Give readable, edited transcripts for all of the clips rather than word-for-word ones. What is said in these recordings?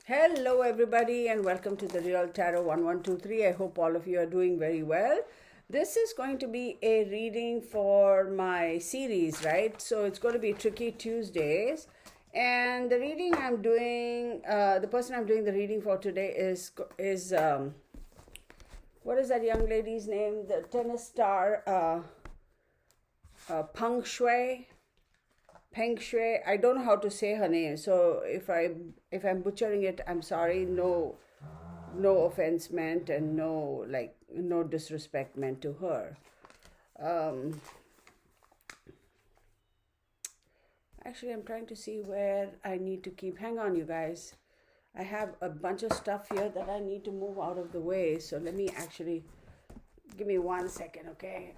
Hello, everybody, and welcome to the Real Tarot 1123. I hope all of you are doing very well. This is going to be a reading for my series, right? So it's going to be Tricky Tuesdays. And the reading I'm doing, the person I'm doing the reading for today is what is that young lady's name? The tennis star, Peng Shuai. Peng Shuai. I don't know how to say her name, so if I'm butchering it, I'm sorry. No offense meant, and no disrespect meant to her. Um, Actually, I'm trying to see where I need to keep. Hang on, you guys. I have a bunch of stuff here that I need to move out of the way. So let me actually give me 1 second, okay?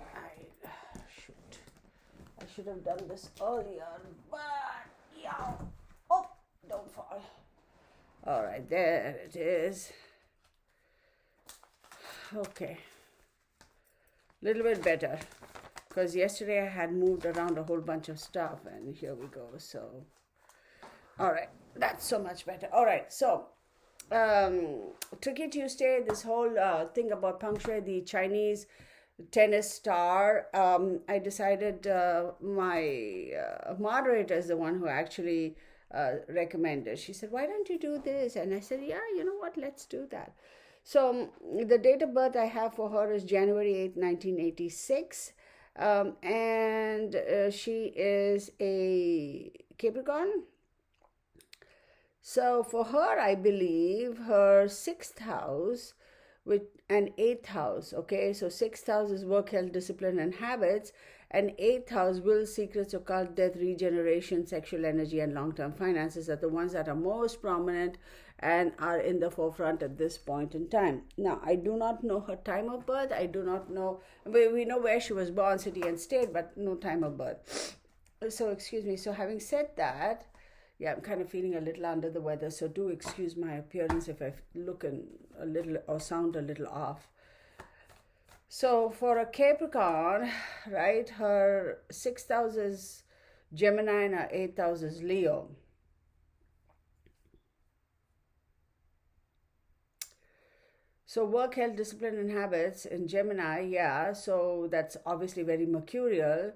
I should have done this earlier, but yeah. Oh, don't fall. All right, there it is. Okay, little bit better, because yesterday I had moved around a whole bunch of stuff, and here we go. So, all right, that's so much better. All right, so Tricky Tuesday, this whole thing about Peng Shuai, the Chinese tennis star. I decided my moderator is the one who actually recommended. She said, "Why don't you do this?" And I said, "Yeah, you know what? Let's do that." So the date of birth I have for her is January 8, 1986. And she is a Capricorn. So for her, I believe her sixth house with an eighth house. Okay, so sixth house is work, health, discipline, and habits, and eighth house, will, secrets, occult, death, regeneration, sexual energy, and long-term finances are the ones that are most prominent and are in the forefront at this point in time. Now, I do not know her time of birth. I do not know. We know where she was born, city and state, but no time of birth. So excuse me. So having said that, yeah, I'm kind of feeling a little under the weather, so do excuse my appearance if I look a little or sound a little off. So for a Capricorn, right, her sixth house is Gemini and her eighth house is Leo. So work, health, discipline, and habits in Gemini, yeah. So that's obviously very mercurial.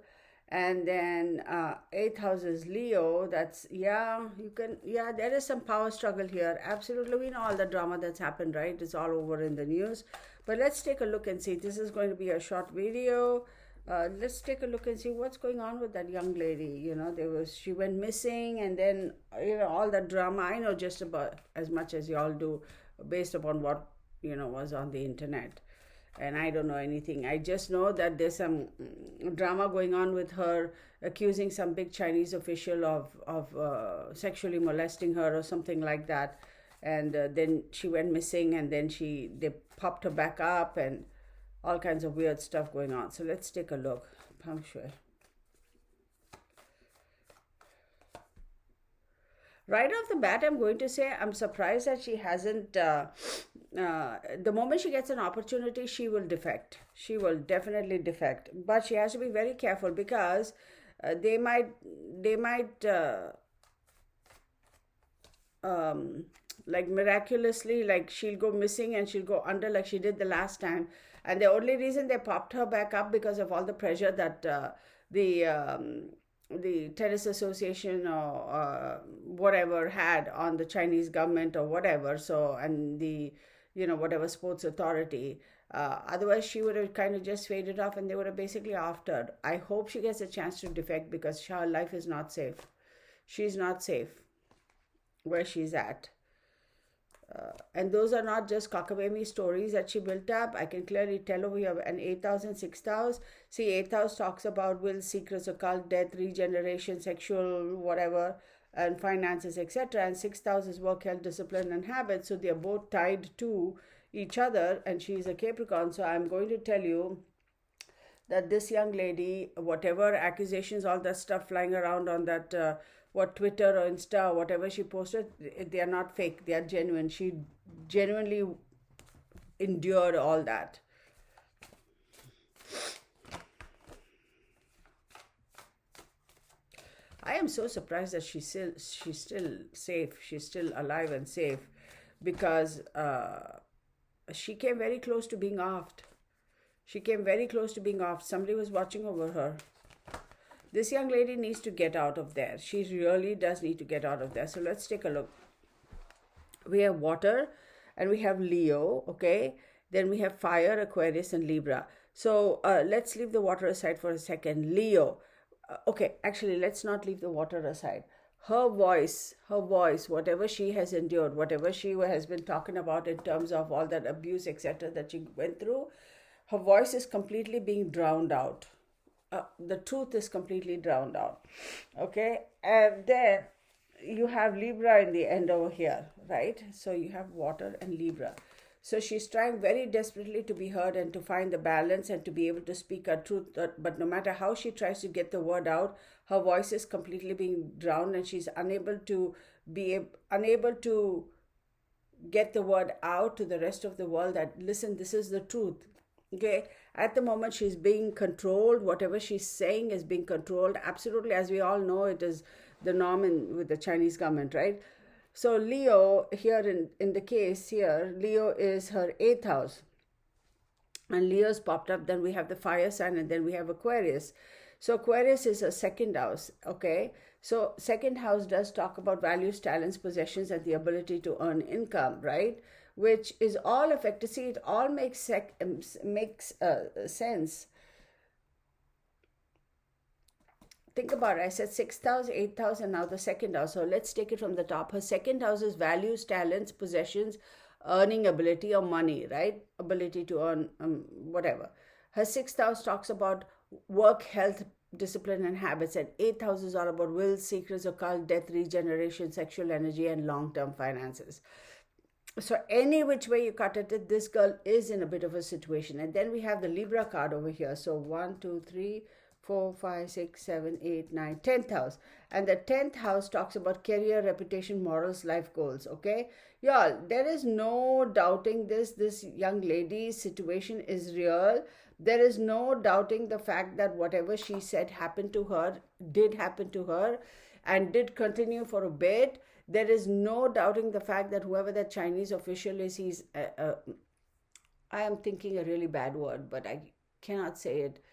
And then eighth house is Leo. That's, yeah, there is some power struggle here. Absolutely, we know all the drama that's happened, right? It's all over in the news. But let's take a look and see. This is going to be a short video. Let's take a look and see what's going on with that young lady. She went missing, and then all the drama. I know just about as much as y'all do, based upon what was on the internet. And I don't know anything. I just know that there's some drama going on with her accusing some big Chinese official of sexually molesting her or something like that. And then she went missing, and then they popped her back up, and all kinds of weird stuff going on. So let's take a look. Peng Shuai. Right off the bat, I'm going to say I'm surprised that she hasn't. The moment she gets an opportunity, she will defect. She will definitely defect, but she has to be very careful, because they might like miraculously, like she'll go missing and she'll go under like she did the last time. And the only reason they popped her back up because of all the pressure that the tennis association or whatever had on the Chinese government or whatever. So, and the whatever sports authority. Otherwise, she would have kind of just faded off, and they would have basically after. I hope she gets a chance to defect, because her life is not safe. She's not safe where she's at. And those are not just cockamamie stories that she built up. I can clearly tell over here an 8,000, 6,000. See, 8,000 talks about will, secrets, occult, death, regeneration, sexual, whatever, and finances, etc. And 6,000 is work, health, discipline, and habits. So they are both tied to each other, and she's a Capricorn. So I'm going to tell you that this young lady, whatever accusations, all that stuff flying around on that Twitter or Insta or whatever she posted, they are not fake, they are genuine. She genuinely endured all that. I am so surprised that she's still safe. She's still alive and safe, because she came very close to being offed. She came very close to being offed. Somebody was watching over her. This young lady needs to get out of there. She really does need to get out of there. So let's take a look. We have water and we have Leo, okay? Then we have fire, Aquarius, and Libra. So let's leave the water aside for a second. Leo. Okay, actually, let's not leave the water aside. Her voice, whatever she has endured, whatever she has been talking about in terms of all that abuse, etc., that she went through, her voice is completely being drowned out. The truth is completely drowned out. Okay, and then you have Libra in the end over here, right? So you have water and Libra. So she's trying very desperately to be heard and to find the balance and to be able to speak her truth. But no matter how she tries to get the word out, her voice is completely being drowned, and she's unable to get the word out to the rest of the world that, listen, this is the truth. Okay, at the moment she's being controlled. Whatever she's saying is being controlled. Absolutely, as we all know, it is the norm with the Chinese government, right? So Leo here, in the case here, Leo is her 8th house, and Leo's popped up. Then we have the fire sign, and then we have Aquarius. So Aquarius is a second house, okay? So second house does talk about values, talents, possessions, and the ability to earn income, right? Which is all affected. See, it all makes sense. Think about it. I said 6th house, 8th house, and now the second house. So let's take it from the top. Her second house is values, talents, possessions, earning ability or money, right? Ability to earn whatever. Her 6th house talks about work, health, discipline, and habits. And 8th house is all about will, secrets, occult, death, regeneration, sexual energy, and long-term finances. So any which way you cut it, this girl is in a bit of a situation. And then we have the Libra card over here. So 1, 2, 3, 4, 5, 6, 7, 8, 9, 10th house. And the 10th house talks about career, reputation, morals, life goals. Okay, y'all, there is no doubting this young lady's situation is real. There is no doubting the fact that whatever she said happened to her, did happen to her, and did continue for a bit. There is no doubting the fact that whoever that Chinese official is, he's I am thinking a really bad word, but I cannot say it.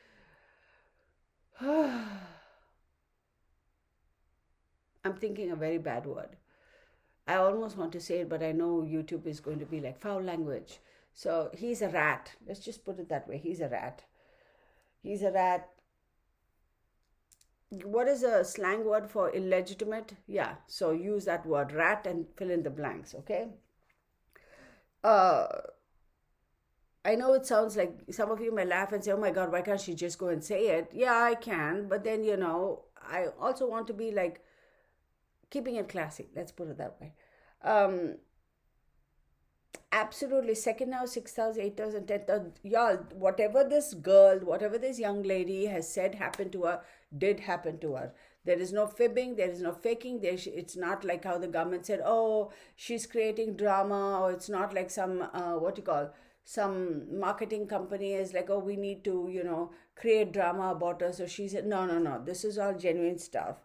I'm thinking a very bad word. I almost want to say it, but I know YouTube is going to be like foul language. So he's a rat. Let's just put it that way. He's a rat. He's a rat. What is a slang word for illegitimate? Yeah, so use that word, rat, and fill in the blanks, okay? Uh, I know it sounds like some of you may laugh and say, oh my God, why can't she just go and say it? Yeah, I can, but then, I also want to be like keeping it classy. Let's put it that way. Um, Absolutely. Second house, 6th house, 8th house, and 10th house. Y'all, whatever this girl, whatever this young lady has said happened to her, did happen to her. There is no fibbing, there is no faking. It's not like how the government said, oh, she's creating drama, or it's not like some, some marketing company is like, oh, we need to, create drama about her. So she said, no, no, no, this is all genuine stuff.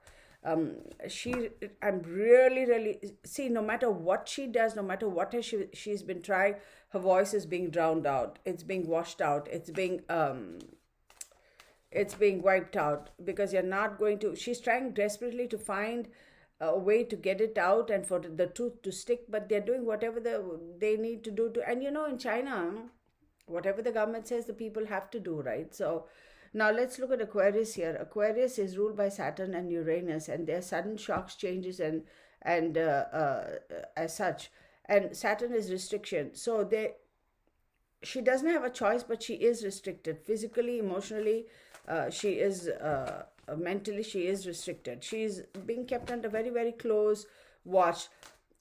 um she I'm really see, no matter what she does, no matter what she's been trying, her voice is being drowned out, it's being washed out, it's being wiped out, because you're not going to she's trying desperately to find a way to get it out and for the truth to stick, but they're doing whatever they need to do to, and in China, whatever the government says, the people have to do, right? So now let's look at Aquarius here. Aquarius is ruled by Saturn and Uranus, and there are sudden shocks, changes, and as such. And Saturn is restriction. So she doesn't have a choice, but she is restricted physically, emotionally. She is mentally. She is restricted. She's being kept under very very close watch.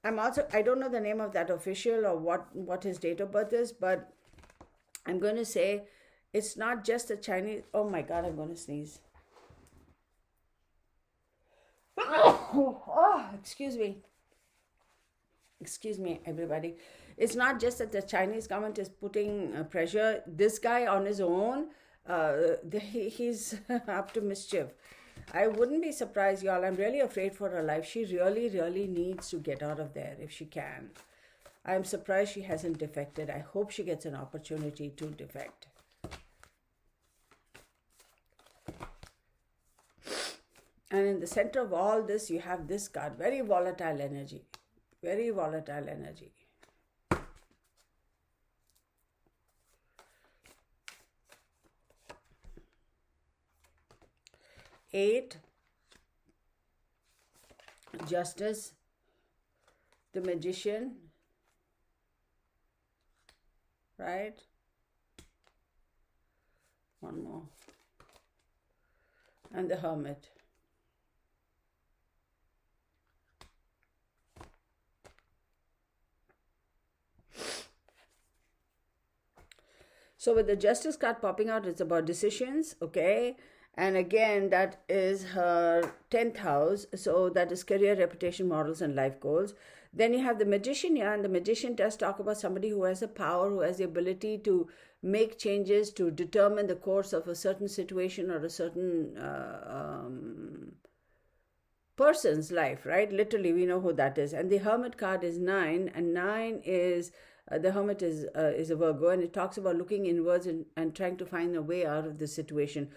I don't know the name of that official or what his date of birth is, but I'm going to say it's not just a Chinese. Oh my God, I'm going to sneeze. Oh, excuse me. Excuse me, everybody. It's not just that the Chinese government is putting pressure. This guy on his own, he's up to mischief. I wouldn't be surprised, y'all. I'm really afraid for her life. She really, really needs to get out of there if she can. I'm surprised she hasn't defected. I hope she gets an opportunity to defect. And in the center of all this, you have this card. Very volatile energy. Very volatile energy. Eight. Justice. The Magician. Right? One more. And the Hermit. So with the Justice card popping out, it's about decisions, okay? And again, that is her 10th house. So that is career, reputation, morals, and life goals. Then you have the Magician here, and the Magician does talk about somebody who has a power, who has the ability to make changes, to determine the course of a certain situation or a certain person's life, right? Literally, we know who that is. And the Hermit card is 9, and 9 is the Hermit is a Virgo, and it talks about looking inwards and trying to find a way out of the situation.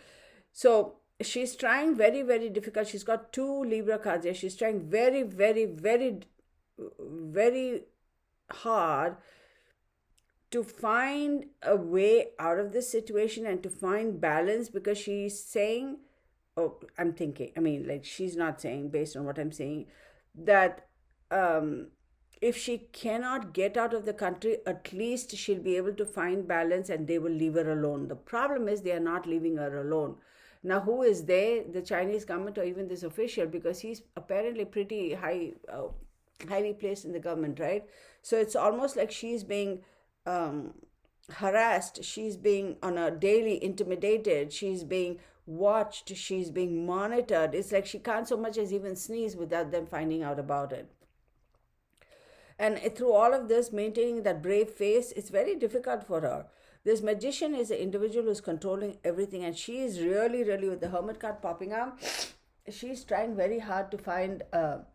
So she's trying very, very difficult. She's got 2 Libra cards here. She's trying very, very, very, very hard to find a way out of this situation and to find balance, because she's saying, oh, I'm thinking, I mean, like, she's not saying, based on what I'm saying, that if she cannot get out of the country, at least she'll be able to find balance and they will leave her alone. The problem is they are not leaving her alone. Now, who is they? The Chinese government or even this official? Because he's apparently pretty highly placed in the government, right? So it's almost like she's being harassed. She's being on a daily intimidated. She's being watched. She's being monitored. It's like she can't so much as even sneeze without them finding out about it. And through all of this, maintaining that brave face, it's very difficult for her. This Magician is an individual who's controlling everything, and she is really, really, with the Hermit card popping up, she's trying very hard to find a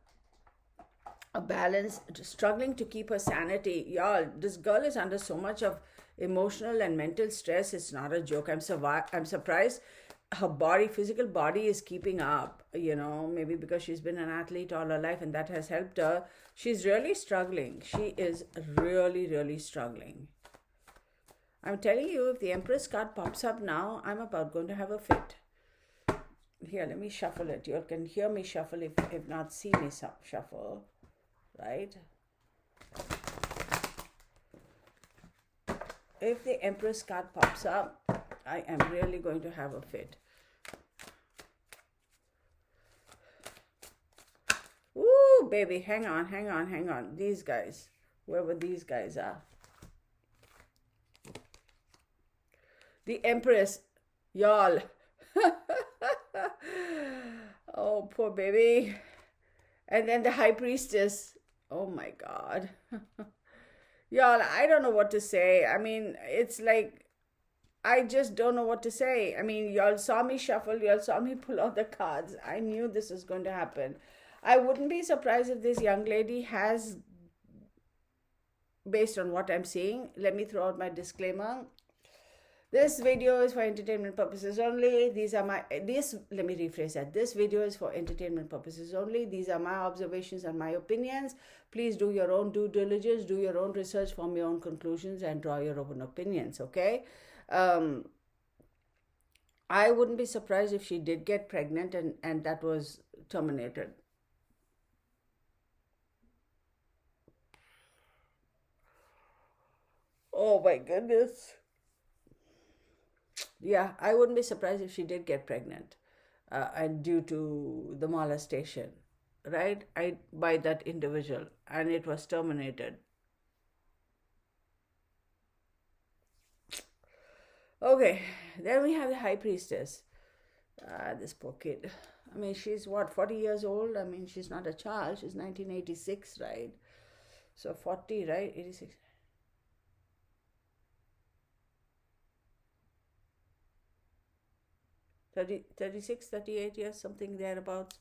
balance, struggling to keep her sanity. Y'all, this girl is under so much of emotional and mental stress. It's not a joke. I'm surprised her physical body is keeping up, maybe because she's been an athlete all her life and that has helped her. She's really struggling. She is really, really struggling. I'm telling you, if the Empress card pops up now, I'm about going to have a fit. Here, let me shuffle it. You can hear me shuffle, if not see me shuffle, right? If the Empress card pops up, I am really going to have a fit. Ooh, baby, hang on. These guys, whoever these guys are. The Empress, y'all. Oh, poor baby. And then the High Priestess. Oh my God. Y'all, I don't know what to say. I mean, it's like, I just don't know what to say. I mean, y'all saw me shuffle, y'all saw me pull out the cards. I knew this was going to happen. I wouldn't be surprised if this young lady has, based on what I'm seeing, let me throw out my disclaimer. This video is for entertainment purposes only. Let me rephrase that. This video is for entertainment purposes only. These are my observations and my opinions. Please do your own due diligence, do your own research, form your own conclusions, and draw your own opinions, okay? I wouldn't be surprised if she did get pregnant and that was terminated. Oh my goodness. Yeah, I wouldn't be surprised if she did get pregnant, and due to the molestation, right? By that individual, and it was terminated. Okay, then we have the High Priestess. This poor kid. I mean, she's what, 40 years old? I mean, she's not a child. She's 1986, right? So 40, right? 86. 30, 36, 38 years, something thereabouts.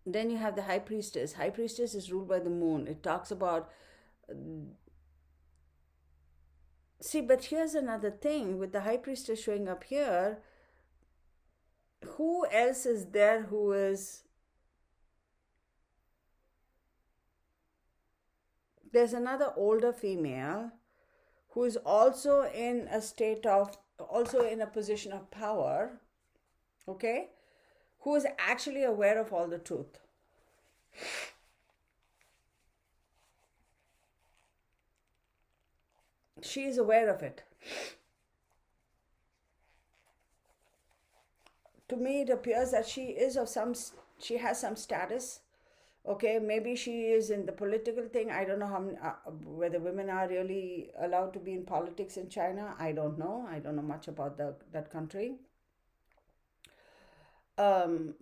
Then you have the high priestess. High priestess is ruled by the moon. It talks about. See, but here's another thing with the high priestess showing up here. Who else is there who is. There's another older female who is also in a state of. Also in a position of power. Okay? Who is actually aware of all the truth. She is aware of it. To me, it appears that she has some status. Okay, maybe she is in the political thing. I don't know whether women are really allowed to be in politics in China. I don't know. I don't know much about that country. Um,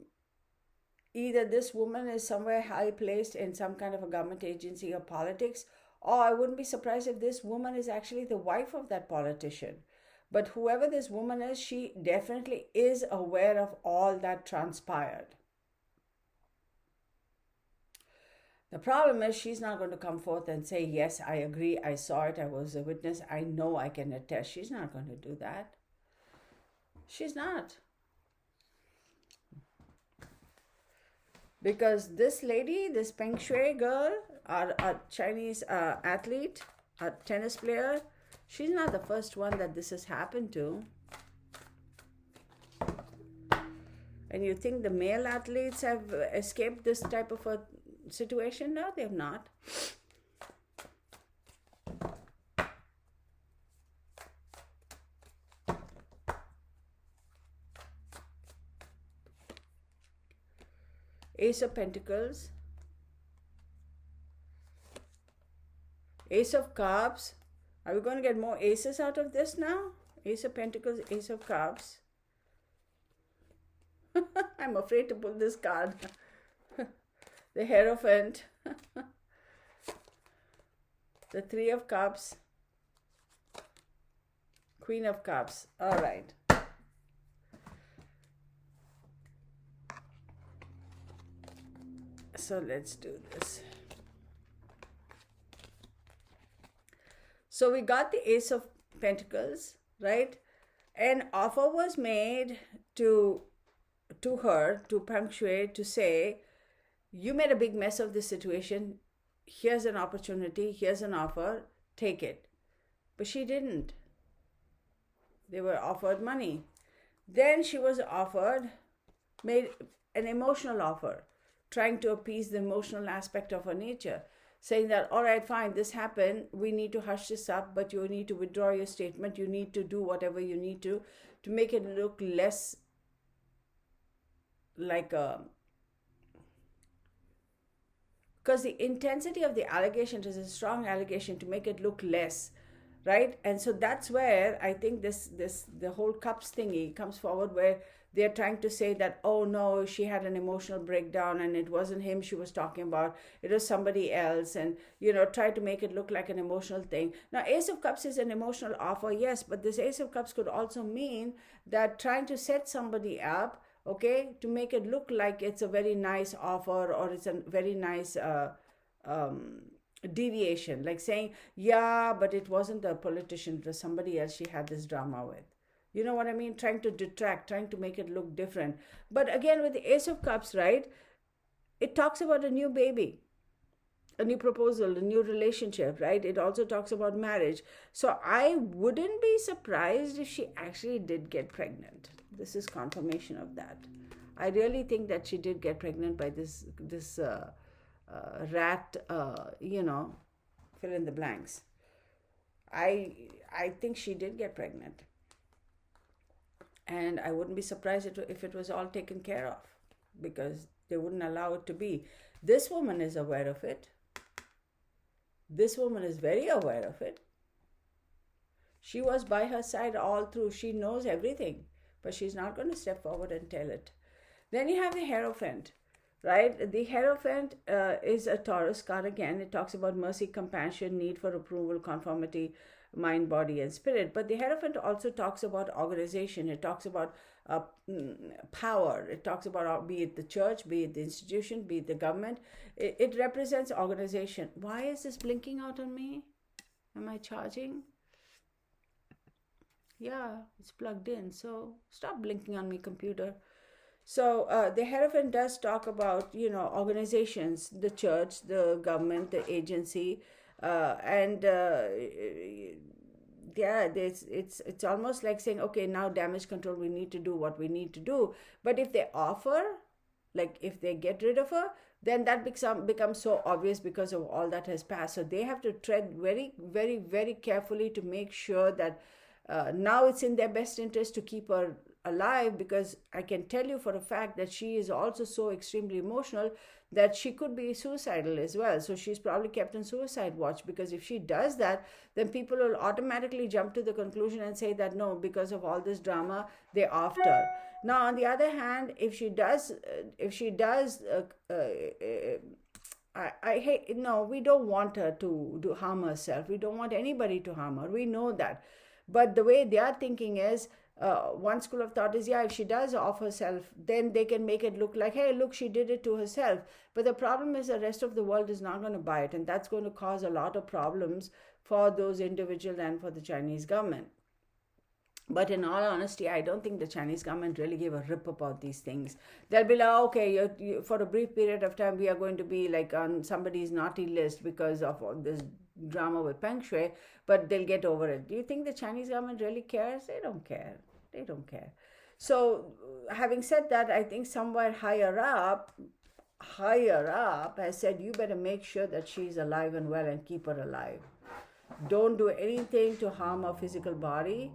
Either this woman is somewhere high placed in some kind of a government agency or politics, or I wouldn't be surprised if this woman is actually the wife of that politician. But whoever this woman is, she definitely is aware of all that transpired. The problem is she's not going to come forth and say, yes, I agree, I saw it, I was a witness, I know, I can attest. She's not going to do that. She's not. Because this lady, this Peng Shuai girl, a Chinese athlete, a tennis player, she's not the first one that this has happened to. And you think the male athletes have escaped this type of a situation? No, they have not. Ace of Pentacles, Ace of Cups. Are we going to get more aces out of this now? Ace of Pentacles, Ace of Cups. I'm afraid to pull this card. The Hierophant. The Three of Cups. Queen of Cups. All right. So let's do this. So we got the Ace of Pentacles, right? An offer was made to her, to Peng Shuai, to say, you made a big mess of this situation. Here's an opportunity. Here's an offer. Take it. But she didn't. They were offered money. Then she was made an emotional offer, trying to appease the emotional aspect of her nature, saying that, all right, fine, this happened, we need to hush this up, but you need to withdraw your statement, you need to do whatever you need to make it look less like a... Because the intensity of the allegation is a strong allegation, to make it look less, right? And so that's where I think the whole cups thingy comes forward, where they're trying to say that, oh no, she had an emotional breakdown and it wasn't him she was talking about, it was somebody else, and try to make it look like an emotional thing. Now, Ace of Cups is an emotional offer, yes, but this Ace of Cups could also mean that trying to set somebody up, okay, to make it look like it's a very nice offer, or it's a very nice deviation, like saying, yeah, but it wasn't the politician, it was somebody else she had this drama with. You know what I mean? Trying to detract, trying to make it look different. But again, with the Ace of Cups, right, it talks about a new baby, a new proposal, a new relationship, right? It also talks about marriage. So I wouldn't be surprised if she actually did get pregnant. This is confirmation of that. I really think that she did get pregnant by this rat, fill in the blanks. I think she did get pregnant. And I wouldn't be surprised if it was all taken care of, because they wouldn't allow it to be. This woman is aware of it. This woman is very aware of it. She was by her side all through. She knows everything, but she's not going to step forward and tell it. Then you have the Hierophant, right? The Hierophant is a Taurus card again. It talks about mercy, compassion, need for approval, conformity, mind, body, and spirit. But the Hierophant also talks about organization. It talks about power. It talks about, be it the church, be it the institution, be it the government. It represents organization. Why is this blinking out on me? Am I charging? Yeah, it's plugged in. So stop blinking on me, computer. So the Hierophant does talk about, organizations, the church, the government, the agency, and yeah, it's almost like saying, okay, now damage control, we need to do what we need to do. But if they offer, like if they get rid of her, then that becomes so obvious because of all that has passed. So they have to tread very, very, very carefully to make sure that now it's in their best interest to keep her alive, because I can tell you for a fact that she is also so extremely emotional that she could be suicidal as well. So she's probably kept on suicide watch, because if she does that, then people will automatically jump to the conclusion and say that no, because of all this drama, they offed her. Now, on the other hand, I hate, no, we don't want her to harm herself. We don't want anybody to harm her. We know that. But the way they are thinking is, one school of thought is, yeah, if she does off herself, then they can make it look like, hey, look, she did it to herself. But the problem is the rest of the world is not going to buy it. And that's going to cause a lot of problems for those individuals and for the Chinese government. But in all honesty, I don't think the Chinese government really gave a rip about these things. They'll be like, okay, for a brief period of time, we are going to be like on somebody's naughty list because of all this drama with Peng Shuai, but they'll get over it. Do you think the Chinese government really cares? They don't care. They don't care. So, having said that, I think somewhere higher up has said, you better make sure that she's alive and well and keep her alive. Don't do anything to harm her physical body,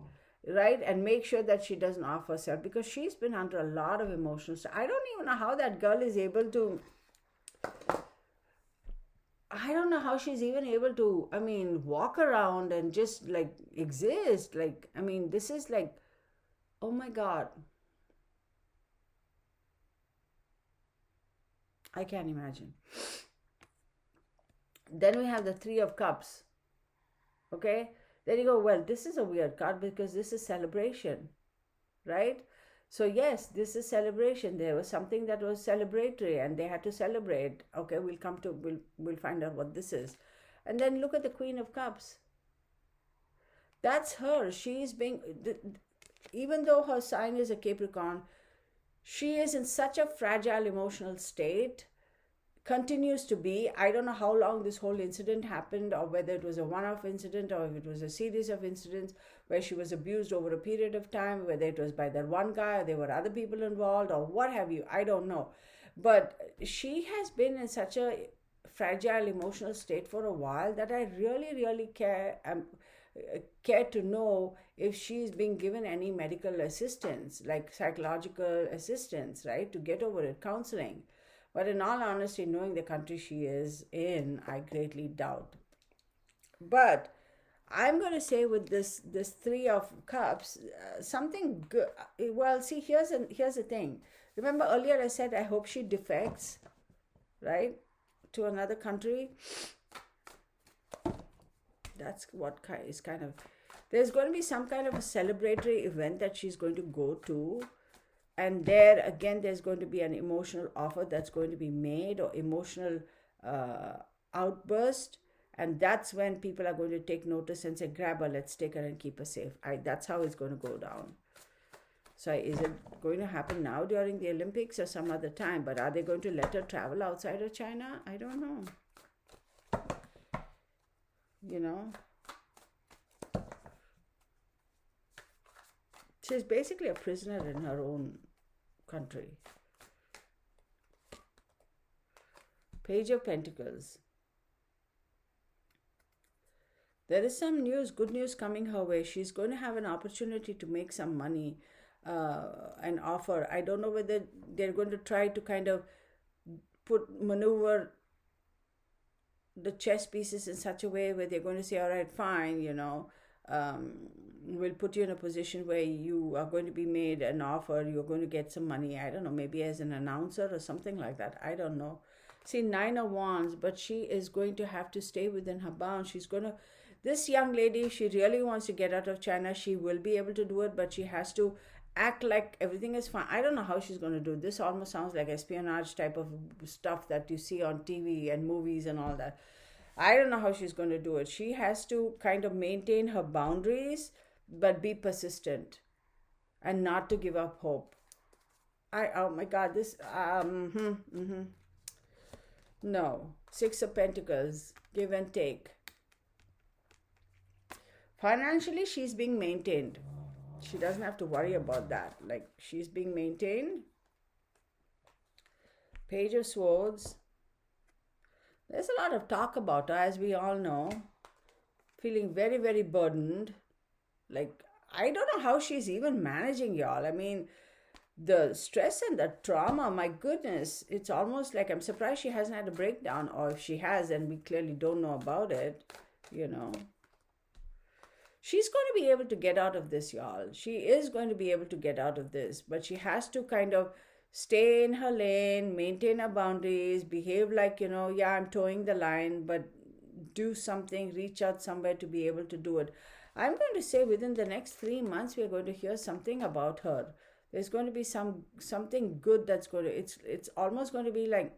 right? And make sure that she doesn't off herself, because she's been under a lot of emotional stress. I don't even know how that girl is able to, I don't know how she's even able to, walk around and just like exist. Like, this is like, oh my God. I can't imagine. Then we have the Three of Cups. Okay? Then you go, well, this is a weird card because this is celebration, right? So yes, this is celebration. There was something that was celebratory and they had to celebrate. Okay, we'll find out what this is. And then look at the Queen of Cups. That's her. She's being, even though her sign is a Capricorn, she is in such a fragile emotional state, continues to be. I don't know how long this whole incident happened, or whether it was a one-off incident or if it was a series of incidents where she was abused over a period of time, whether it was by that one guy or there were other people involved or what have you. I don't know. But she has been in such a fragile emotional state for a while that I really, really care to know if she's being given any medical assistance, like psychological assistance, right, to get over it, counseling. But in all honesty, knowing the country she is in, I greatly doubt. But I'm going to say with this Three of Cups, something good. Well, see, here's the thing. Remember earlier I said I hope she defects, right, to another country. That's what is kind of, there's going to be some kind of a celebratory event that she's going to go to, and there again there's going to be an emotional offer that's going to be made, or emotional outburst, and that's when people are going to take notice and say, grab her, let's take her and keep her safe. That's how it's going to go down. So is it going to happen now during the Olympics or some other time? But are they going to let her travel outside of China? I don't know. She's basically a prisoner in her own country. Page of Pentacles. There is some news, good news coming her way. She's going to have an opportunity to make some money, an offer. I don't know whether they're going to try to kind of maneuver the chess pieces in such a way where they're going to say, all right, fine, we'll put you in a position where you are going to be made an offer, you're going to get some money. I don't know, maybe as an announcer or something like that. I don't know. See, 9 of Wands, but she is going to have to stay within her bounds. She's going to, This young lady, if she really wants to get out of China, she will be able to do it, but she has to act like everything is fine. I don't know how she's going to do this. Almost sounds like espionage type of stuff that you see on TV and movies and all that. I don't know how she's going to do it. She has to kind of maintain her boundaries, but be persistent and not to give up hope. Oh my God, this no. Six of Pentacles, give and take. Financially, she's being maintained. She doesn't have to worry about that. Like, she's being maintained. Page of Swords. There's a lot of talk about her, as we all know. Feeling very, very burdened. Like, I don't know how she's even managing, y'all. I mean, the stress and the trauma, my goodness, it's almost like I'm surprised she hasn't had a breakdown, or if she has, then we clearly don't know about it, you know. She's going to be able to get out of this, y'all. She is going to be able to get out of this, but she has to kind of stay in her lane, maintain her boundaries, behave like, yeah, I'm towing the line, but do something, reach out somewhere to be able to do it. I'm going to say within the next 3 months, we're going to hear something about her. There's going to be something good that's going to, it's almost going to be like,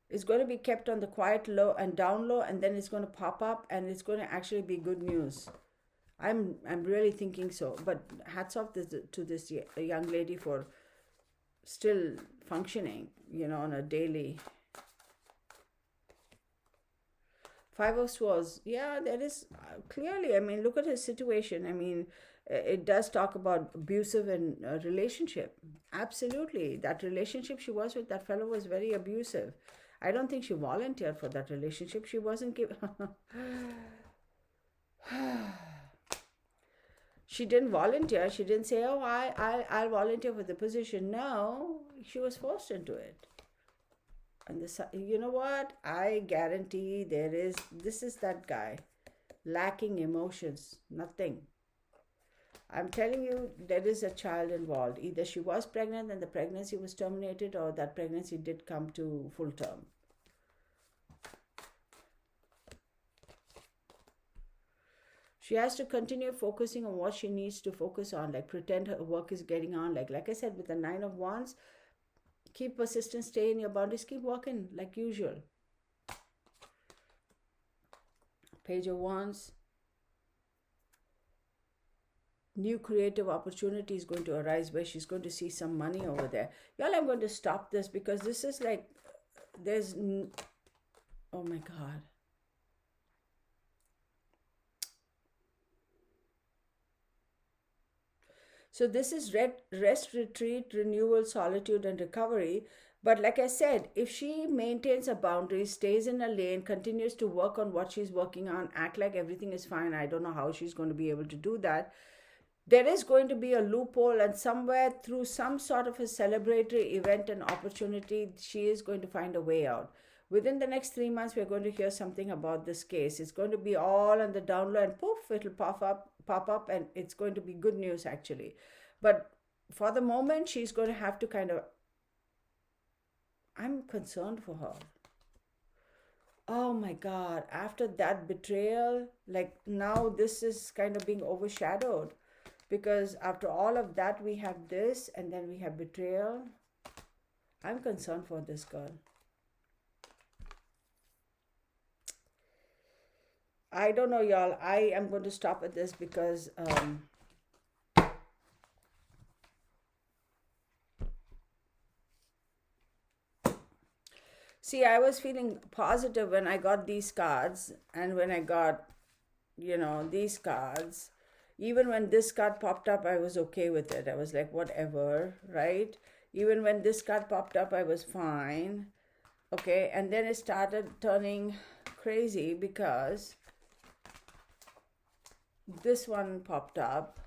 it's going to be kept on the quiet low and down low, and then it's going to pop up and it's going to actually be good news. I'm really thinking so. But hats off to this young lady for still functioning, on a daily. Five of Swords. Yeah, that is clearly, I mean, look at his situation. I mean, it does talk about abusive and relationship. Absolutely. That relationship she was with, that fellow was very abusive. I don't think she volunteered for that relationship. She wasn't given. She didn't volunteer. She didn't say, "Oh, I'll volunteer for the position." No, she was forced into it. And you know what? I guarantee this is that guy, lacking emotions, nothing. I'm telling you, there is a child involved. Either she was pregnant and the pregnancy was terminated, or that pregnancy did come to full term. She has to continue focusing on what she needs to focus on, like pretend her work is getting on. Like I said, with the Nine of Wands, keep persistent, stay in your boundaries, keep working like usual. Page of Wands. New creative opportunity is going to arise where she's going to see some money over there. Y'all, I'm going to stop this because this is like, oh my God. So this is rest, retreat, renewal, solitude, and recovery. But like I said, if she maintains her boundaries, stays in a lane, continues to work on what she's working on, act like everything is fine, I don't know how she's going to be able to do that. There is going to be a loophole, and somewhere through some sort of a celebratory event and opportunity, she is going to find a way out. Within the next 3 months, we're going to hear something about this case. It's going to be all on the down low, and poof, it'll pop up, and it's going to be good news actually. But for the moment, she's going to have to kind of, I'm concerned for her. Oh my God, after that betrayal, like now this is kind of being overshadowed. Because after all of that, we have this, and then we have betrayal. I'm concerned for this girl. I don't know, y'all. I am going to stop at this because see, I was feeling positive when I got these cards, and when I got, these cards. Even when this card popped up, I was okay with it. I was like, whatever, right? Even when this card popped up, I was fine. Okay, and then it started turning crazy because this one popped up,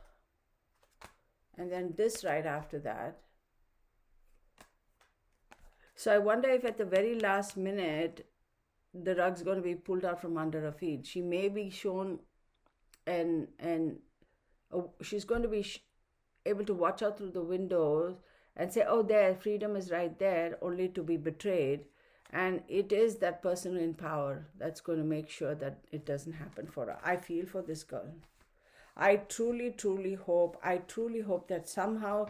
and then this right after that. So I wonder if at the very last minute, the rug's going to be pulled out from under her feet. She may be shown and she's going to be able to watch out through the windows and say, oh, there, freedom is right there, only to be betrayed. And it is that person in power that's going to make sure that it doesn't happen for her. I feel for this girl. I truly hope that somehow,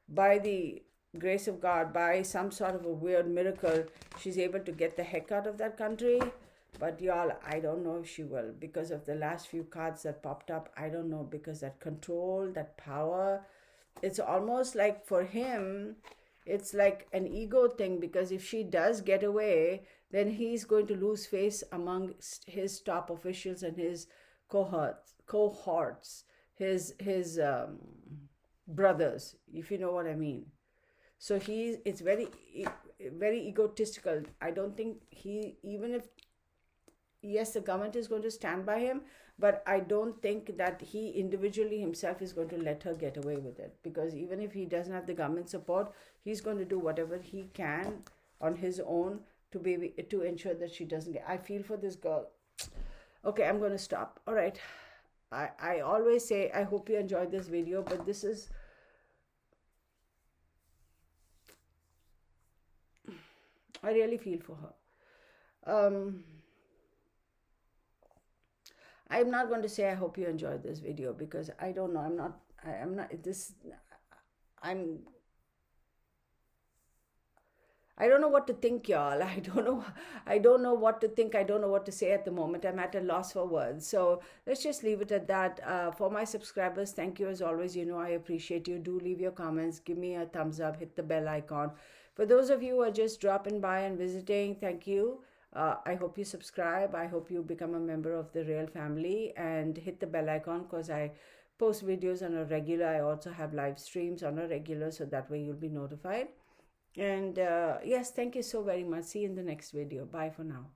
by the grace of God, by some sort of a weird miracle, she's able to get the heck out of that country. But y'all, I don't know if she will, because of the last few cards that popped up. I don't know, because that control, that power, it's almost like for him, it's like an ego thing, because if she does get away, then he's going to lose face amongst his top officials and his cohorts, his brothers, if you know what I mean. So it's very egotistical. I don't think he, even if, yes, the government is going to stand by him, but I don't think that he individually himself is going to let her get away with it, because even if he doesn't have the government support, he's going to do whatever he can on his own to ensure that she doesn't get. I feel for this girl. Okay, I'm going to stop. All right. I always say I hope you enjoyed this video, but this is, I really feel for her. I'm not going to say I hope you enjoyed this video, because I don't know. I'm not this. I'm I don't know what to think, y'all. I don't know what to think. I don't know what to say at the moment. I'm at a loss for words. So let's just leave it at that. For my subscribers, thank you as always. You know, I appreciate you. Do leave your comments. Give me a thumbs up. Hit the bell icon. For those of you who are just dropping by and visiting, thank you. I hope you subscribe. I hope you become a member of the Real family and hit the bell icon, because I post videos on a regular. I also have live streams on a regular, so that way you'll be notified. And yes, thank you so very much. See you in the next video. Bye for now.